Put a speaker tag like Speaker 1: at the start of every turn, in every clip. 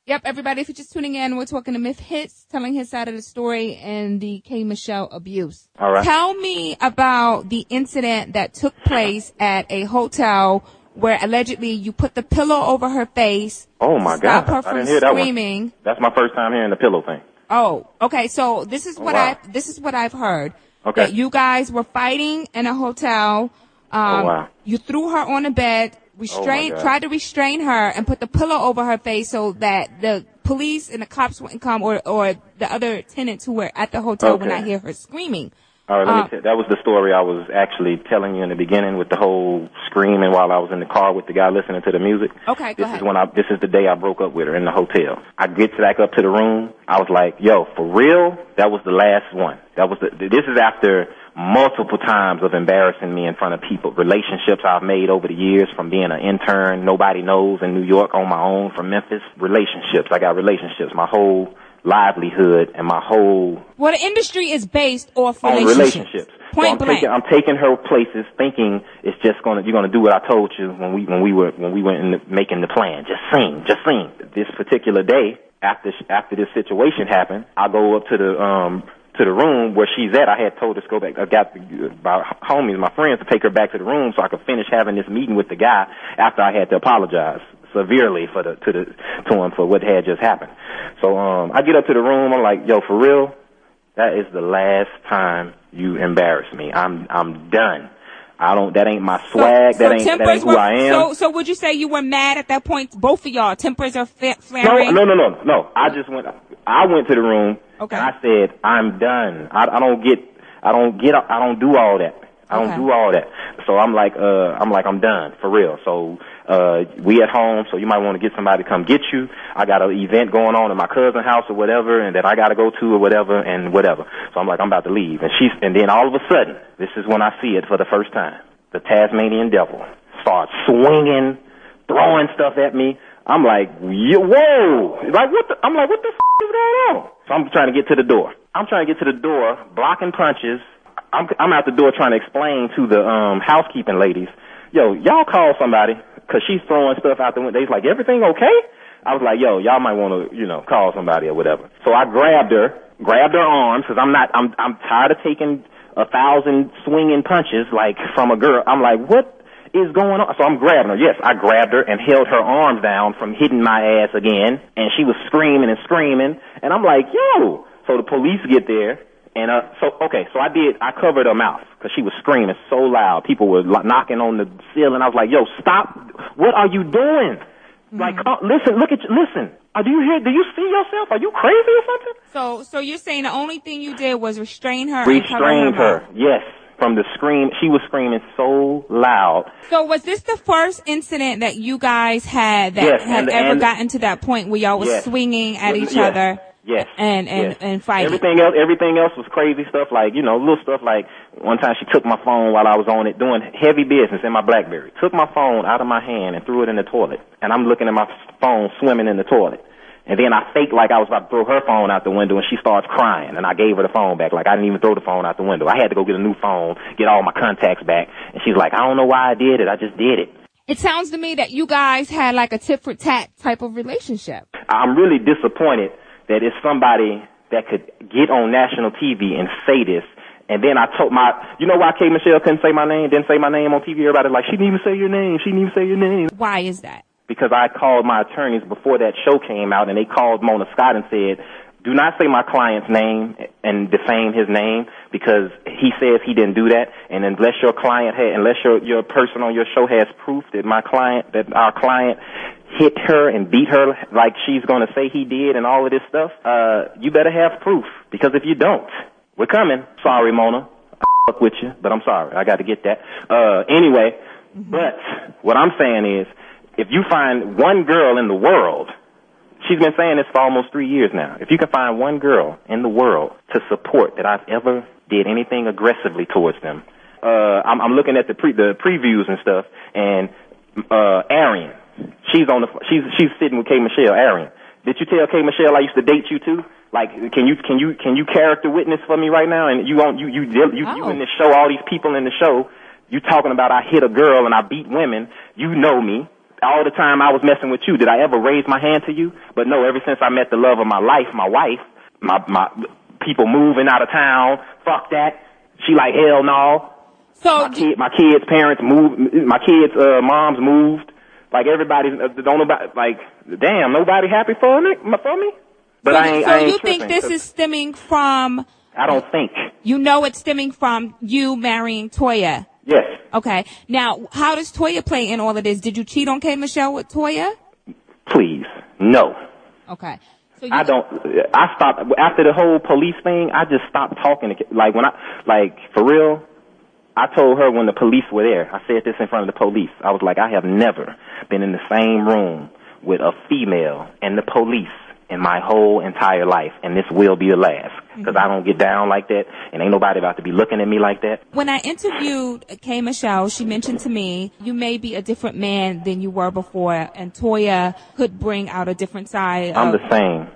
Speaker 1: Yep, everybody, if you're just tuning in, we're talking to Memphitz, telling his side of the story and the K. Michelle abuse.
Speaker 2: All right.
Speaker 1: Tell me about the incident that took place at a hotel where allegedly you put the pillow over her face.
Speaker 2: Oh my God!
Speaker 1: Stop her from
Speaker 2: I didn't hear that
Speaker 1: screaming.
Speaker 2: one. That's my first time hearing the pillow thing.
Speaker 1: Oh, okay. So this is what
Speaker 2: wow.
Speaker 1: this is what I've heard.
Speaker 2: Okay.
Speaker 1: That you guys were fighting in a hotel.
Speaker 2: Wow.
Speaker 1: You threw her on the bed, tried to restrain her, and put the pillow over her face so that the police and the cops wouldn't come, or the other tenants who were at the hotel would not hear her screaming.
Speaker 2: All right, let me tell you, that was the story I was actually telling you in the beginning with the whole screaming while I was in the car with the guy listening to the music.
Speaker 1: Okay, go ahead.
Speaker 2: This is the day I broke up with her in the hotel. I get back up to the room. I was like, yo, for real? That was the last one. This is after multiple times of embarrassing me in front of people. Relationships I've made over the years from being an intern, nobody knows, in New York on my own from Memphis. Relationships. I got relationships. My whole livelihood and my whole
Speaker 1: the industry is based off
Speaker 2: relationships.
Speaker 1: Point blank.
Speaker 2: I'm taking her places, thinking it's just you're gonna do what I told you when we went in making the plan. Just sing. This particular day, after this situation happened, I go up to the room where she's at. I had told her to go back. I got my homies, my friends, to take her back to the room so I could finish having this meeting with the guy after I had to apologize severely to him for what had just happened. So I get up to the room. I'm like, yo, for real, that is the last time you embarrass me. I'm done. That ain't my swag. That ain't who I am.
Speaker 1: So would you say you were mad at that point? Both of y'all, tempers are flaring?
Speaker 2: No. I went to the room.
Speaker 1: Okay.
Speaker 2: And I said, I'm done. I don't do all that. I don't do all that. So I'm done for real. So we at home, so you might want to get somebody to come get you. I got an event going on at my cousin's house or whatever, and that I got to go to or whatever and whatever. So I'm like, I'm about to leave. And then all of a sudden, this is when I see it for the first time. The Tasmanian devil starts swinging, throwing stuff at me. I'm like, whoa! Like what the f*** is going on? So I'm trying to get to the door. Blocking punches. I'm out the door trying to explain to the housekeeping ladies, yo, y'all call somebody, because she's throwing stuff out the window. They's like, everything okay? I was like, yo, y'all might want to, call somebody or whatever. So I grabbed her arms, because I'm tired of taking 1,000 swinging punches, like, from a girl. I'm like, what is going on? So I'm grabbing her. Yes, I grabbed her and held her arms down from hitting my ass again, and she was screaming, and I'm like, yo. So the police get there. And so I covered her mouth because she was screaming so loud. People were knocking on the ceiling. I was like, yo, stop. What are you doing? Mm-hmm. Like, listen. Do you see yourself? Are you crazy or something?
Speaker 1: So you're saying the only thing you did was restrain her?
Speaker 2: Restrained her, yes. From the scream, she was screaming so loud.
Speaker 1: So was this the first incident that you guys had that had ever gotten to that point where y'all was swinging at each other?
Speaker 2: Yes.
Speaker 1: And fighting.
Speaker 2: Everything else was crazy stuff, like, little stuff like one time she took my phone while I was on it doing heavy business in my BlackBerry. Took my phone out of my hand and threw it in the toilet. And I'm looking at my phone swimming in the toilet. And then I faked like I was about to throw her phone out the window, and she starts crying. And I gave her the phone back, like I didn't even throw the phone out the window. I had to go get a new phone, get all my contacts back. And she's like, I don't know why I did it. I just did it.
Speaker 1: It sounds to me that you guys had like a tit for tat type of relationship.
Speaker 2: I'm really disappointed that it's somebody that could get on national TV and say this. And then I told you know why K. Michelle didn't say my name on TV? Everybody's like, she didn't even say your name.
Speaker 1: Why is that?
Speaker 2: Because I called my attorneys before that show came out, and they called Mona Scott and said, do not say my client's name and defame his name, because he says he didn't do that. And unless your person on your show has proof that our client hit her and beat her like she's going to say he did and all of this stuff, you better have proof, because if you don't, we're coming. Sorry, Mona. I fuck with you, but I'm sorry. I got to get that. Anyway, but what I'm saying is, if you find one girl in the world, she's been saying this for almost 3 years now, if you can find one girl in the world to support that I've ever did anything aggressively towards them, I'm looking at the previews and stuff, and Arian, she's sitting with K. Michelle. Arian, did you tell K. Michelle I used to date you too? Like, can you character witness for me right now? And you in this show, all these people in the show, you talking about I hit a girl and I beat women. You know me. all the time I was messing with you, did I ever raise my hand to you? But no, ever since I met the love of my life, my wife, my people moving out of town, fuck that. She like, hell no.
Speaker 1: So
Speaker 2: my kids' parents moved, my kids' moms moved. Like everybody, don't nobody, like, damn, nobody happy for me? But
Speaker 1: so,
Speaker 2: I ain't
Speaker 1: So you
Speaker 2: tripping,
Speaker 1: think this is stemming from?
Speaker 2: I don't think.
Speaker 1: You know it's stemming from you marrying Toya.
Speaker 2: Yes.
Speaker 1: Okay. Now, how does Toya play in all of this? Did you cheat on K. Michelle with Toya?
Speaker 2: Please, no.
Speaker 1: Okay. So
Speaker 2: I stopped after the whole police thing. I just stopped talking to, like, for real. I told her when the police were there, I said this in front of the police. I was like, I have never been in the same room with a female and the police in my whole entire life, and this will be the last, because I don't get down like that, and ain't nobody about to be looking at me like that.
Speaker 1: When I interviewed K. Michelle, she mentioned to me, you may be a different man than you were before, and Toya could bring out a different side.
Speaker 2: I'm the same.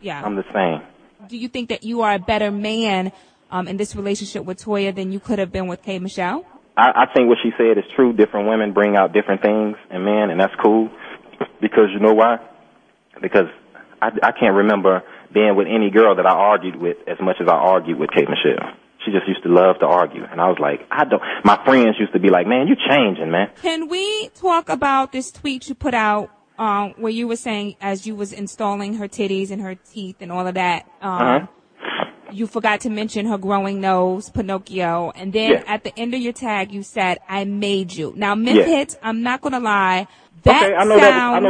Speaker 1: Yeah.
Speaker 2: I'm the same.
Speaker 1: Do you think that you are a better man in this relationship with Toya than you could have been with K. Michelle?
Speaker 2: I think what she said is true. Different women bring out different things in men, and that's cool, because you know why? Because I can't remember being with any girl that I argued with as much as I argued with Kate Michelle. She just used to love to argue. And I was like, my friends used to be like, man, you changing, man.
Speaker 1: Can we talk about this tweet you put out, where you were saying as you was installing her titties and her teeth and all of that, you forgot to mention her growing nose, Pinocchio. And then at the end of your tag, you said, I made you. Now, Memphitz, I'm not going to lie.
Speaker 2: Okay, I know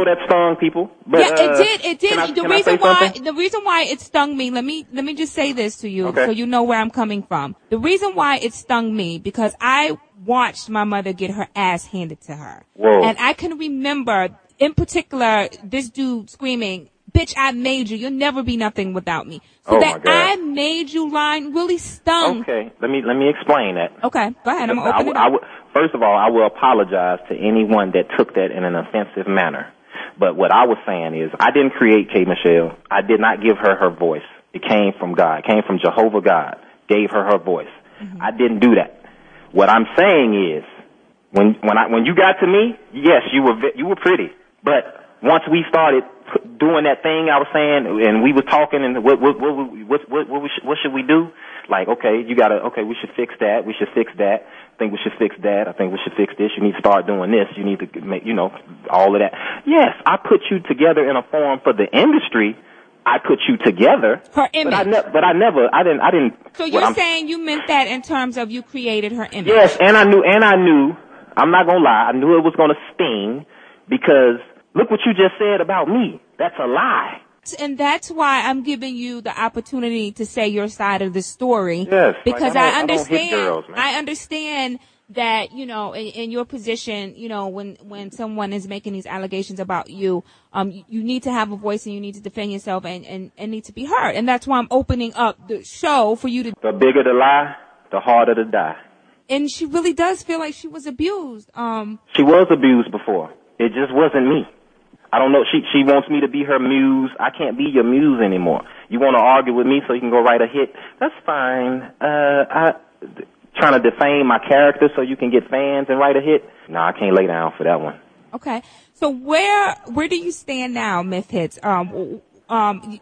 Speaker 2: that stung people. But,
Speaker 1: yeah, it did.
Speaker 2: The
Speaker 1: reason why it stung me, let me just say this to you,
Speaker 2: okay,
Speaker 1: so you know where I'm coming from. The reason why it stung me, because I watched my mother get her ass handed to her.
Speaker 2: Whoa.
Speaker 1: And I can remember, in particular, this dude screaming, bitch, I made you. You'll never be nothing without me. So that I made you line really stung.
Speaker 2: Okay, let me explain that.
Speaker 1: Okay, go ahead. I'm going to open it up.
Speaker 2: First of all, I will apologize to anyone that took that in an offensive manner. But what I was saying is, I didn't create K. Michelle. I did not give her her voice. It came from God. It came from Jehovah God. Gave her her voice. Mm-hmm. I didn't do that. What I'm saying is, when you got to me, yes, you were pretty. But once we started doing that thing I was saying, and we were talking, and what should we do? Like, okay, we should fix that. We should fix that. I think we should fix that. I think we should fix this. You need to start doing this. You need to make, all of that. Yes, I put you together in a forum for the industry. I put you together.
Speaker 1: Her image.
Speaker 2: But I didn't.
Speaker 1: So you're saying you meant that in terms of you created her image?
Speaker 2: Yes, and I knew, I'm not gonna lie, I knew it was gonna sting, because look what you just said about me. That's a lie.
Speaker 1: And that's why I'm giving you the opportunity to say your side of the story.
Speaker 2: Yes.
Speaker 1: Because
Speaker 2: I understand,
Speaker 1: hit girls, man. I understand that, in your position, when someone is making these allegations about you, you need to have a voice and you need to defend yourself and need to be heard. And that's why I'm opening up the show for you to.
Speaker 2: The bigger the lie, the harder to die.
Speaker 1: And she really does feel like she was abused.
Speaker 2: She was abused before. It just wasn't me. I don't know. She wants me to be her muse. I can't be your muse anymore. You want to argue with me so you can go write a hit? That's fine. Trying to defame my character so you can get fans and write a hit? No, I can't lay down for that one.
Speaker 1: Okay. So where do you stand now, Memphitz?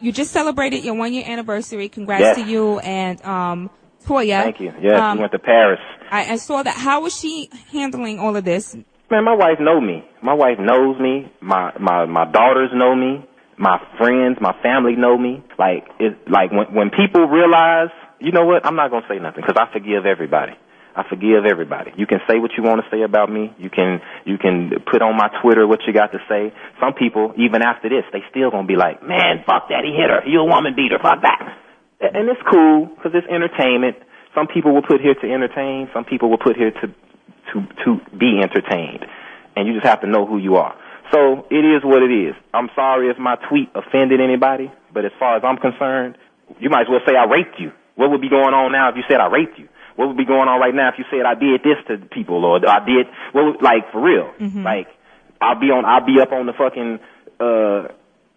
Speaker 1: You just celebrated your 1-year anniversary. Congrats to you and Toya.
Speaker 2: Thank you. Yes, we went to Paris.
Speaker 1: I saw that. How was she handling all of this?
Speaker 2: Man, my wife knows me. My wife knows me. My daughters know me. My friends, my family know me. Like when people realize, you know what? I'm not gonna say nothing because I forgive everybody. I forgive everybody. You can say what you want to say about me. You can put on my Twitter what you got to say. Some people, even after this, they still gonna be like, man, fuck that, he hit her. You a woman beater, fuck that. And it's cool because it's entertainment. Some people will put here to entertain. Some people will put here to be entertained, and you just have to know who you are. So it is what it is. I'm sorry if my tweet offended anybody, but as far as I'm concerned, you might as well say I raped you. What would be going on now if you said I raped you? What would be going on right now if you said I did this to people or I did like for real? Mm-hmm. Like I'll be up on the fucking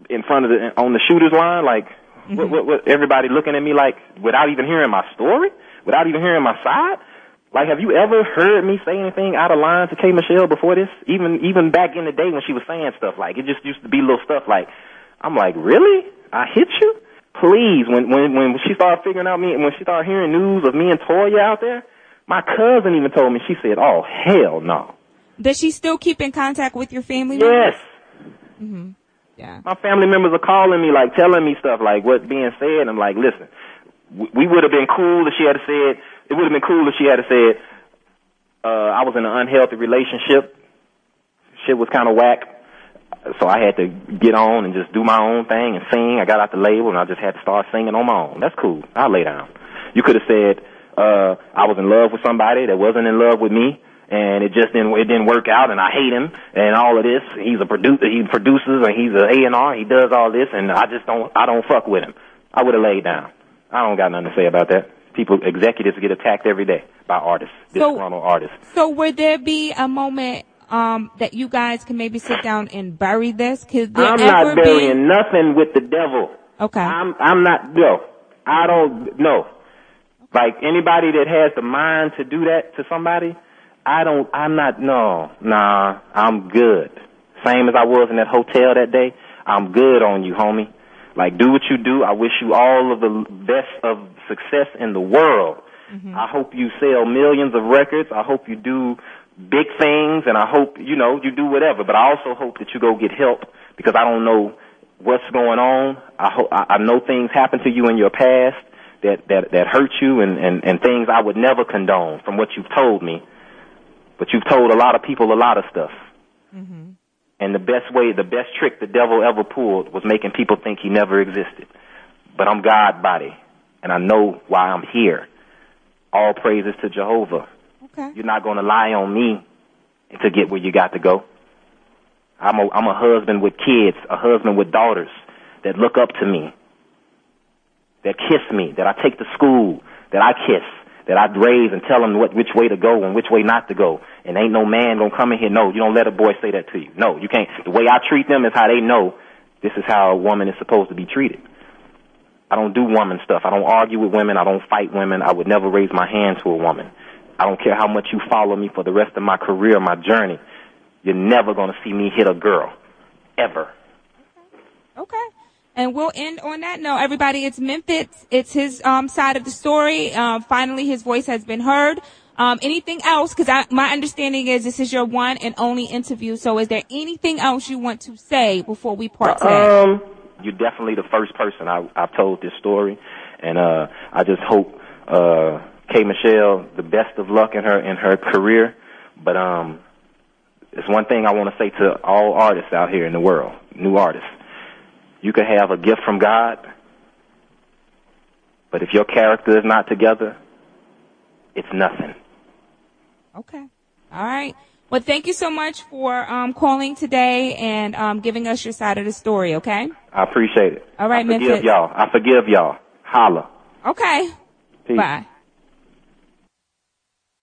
Speaker 2: in front of on the shooter's line, like what everybody looking at me like without even hearing my story, without even hearing my side. Like, have you ever heard me say anything out of line to K. Michelle before this? Even back in the day when she was saying stuff, like, it just used to be little stuff like, I'm like, really? I hit you? Please, when she started figuring out me, and when she started hearing news of me and Toya out there, my cousin even told me, she said, oh, hell no.
Speaker 1: Does she still keep in contact with your family
Speaker 2: members? Yes.
Speaker 1: Mm-hmm. Yeah.
Speaker 2: My family members are calling me, like, telling me stuff, like, what's being said. I'm like, listen, we would have been cool if she had said, it would have been cool if she had said, I was in an unhealthy relationship. Shit was kind of whack. So I had to get on and just do my own thing and sing. I got out the label and I just had to start singing on my own. That's cool. I'll lay down. You could have said, I was in love with somebody that wasn't in love with me, and it didn't work out, and I hate him and all of this. He's a producer, he produces, and he's an A&R, he does all this, and I don't fuck with him. I would have laid down. I don't got nothing to say about that. Executives get attacked every day by artists, disgruntled artists.
Speaker 1: So would there be a moment that you guys can maybe sit down and bury this?
Speaker 2: I'm not burying nothing with the devil.
Speaker 1: Okay.
Speaker 2: I'm not, no. I don't, no. Like, anybody that has the mind to do that to somebody, I'm good. Same as I was in that hotel that day, I'm good on you, homie. Like, do what you do. I wish you all of the best of success in the world. Mm-hmm. I hope you sell millions of records. I hope you do big things, and I hope, you do whatever. But I also hope that you go get help, because I don't know what's going on. I know things happened to you in your past that hurt you, and things I would never condone from what you've told me. But you've told a lot of people a lot of stuff. Mm-hmm. And the best trick the devil ever pulled was making people think he never existed. But I'm God body, and I know why I'm here. All praises to Jehovah.
Speaker 1: Okay.
Speaker 2: You're not going to lie on me to get where you got to go. I'm a husband with kids, a husband with daughters that look up to me, that kiss me, that I take to school, that I kiss, that I raise and tell them which way to go and which way not to go. And ain't no man gonna come in here. No, you don't let a boy say that to you. No, you can't. The way I treat them is how they know this is how a woman is supposed to be treated. I don't do woman stuff. I don't argue with women. I don't fight women. I would never raise my hand to a woman. I don't care how much you follow me for the rest of my career, my journey. You're never gonna see me hit a girl. Ever.
Speaker 1: Okay. And we'll end on that note. Everybody, it's Memphitz. It's his side of the story. Finally, his voice has been heard. Anything else? Because my understanding is this is your one and only interview. So is there anything else you want to say before we part today?
Speaker 2: You're definitely the first person I've told this story. And I just hope K. Michelle the best of luck in her career. But it's one thing I want to say to all artists out here in the world, new artists. You can have a gift from God, but if your character is not together, it's nothing.
Speaker 1: Okay. All right. Well, thank you so much for calling today and giving us your side of the story, okay?
Speaker 2: I appreciate it.
Speaker 1: All right, Memphitz.
Speaker 2: I forgive y'all. Holla.
Speaker 1: Okay.
Speaker 2: Peace.
Speaker 1: Bye.